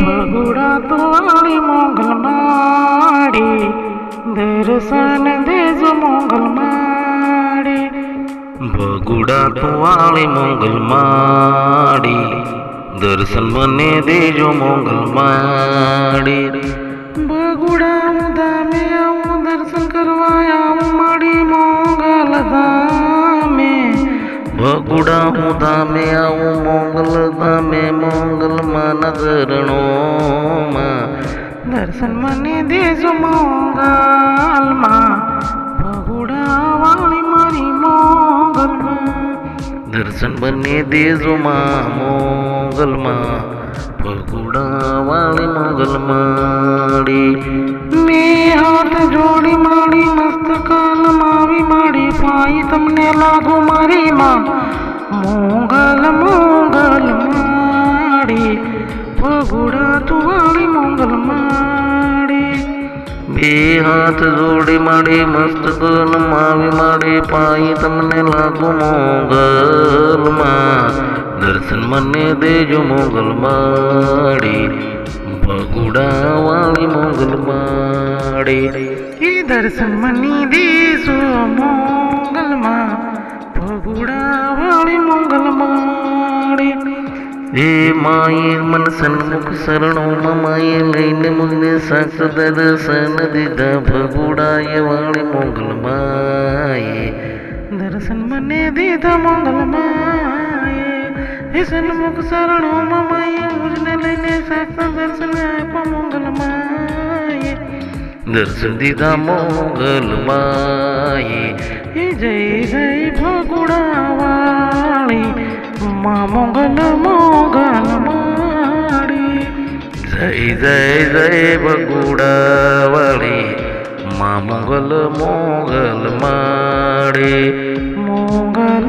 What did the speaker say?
ભગુડા તુવાળી મોગલ માડી દર્શન દેજો મોગલ માડી ભગુડા તુવાળી મોગલ માડી દર્શન મને દેજો મોગલ માડી ભગુડા હું ધામે આવું દર્શન કરવા આવું માડી મોગલ ધામે ભગુડા હું ધામે આવું મોગલ ધામે મોગલ માના ચરણોમાં દર્શન મને દેજો મોગલમાં ભગુડા વાળી મારી મોગલમાં દર્શન મને દેજો માં મોગલમાં ભગુડા વાળી મોગલ માડી મેં હાથ જોડી માડી મસ્તકાલ માવી માડી પાઈ તમને લાગુ મારી માં મોગલ મોગલ માડી ભગુડા તુવાળી મોગલ માડી બે હાથ જોડી માડી મસ્તકલ માવી માડી પાઈ તમને લાગુ મોગલમાં દર્શન મને દેજો મોગલ માડી ભગુડા વાળી મોગલ માડી એ દર્શન મની દેશો મોગલમાં ભગુડા વાળી મોગલ માડી હે માએ મન સન્મુખ શરણોમાં માએ લઈને મુજને સાક્ષ દર્શન દીધા ભગુડાએ વાળી મોગલ માએ દર્શન મને દીધા મોગલ માએ હે સન્મુખ શરણોમાં માએ મુજને લઈને સાક્ષ દર્શન આપ્યા મોગલ માએ દર્શન દીધા મોગલ માએ હે જય જય ભગુડા વાળી માં મોગલ મોગલ માડી જય જય જય ભગુડા વાળી માં મોગલ મોગલ માડી મોગલ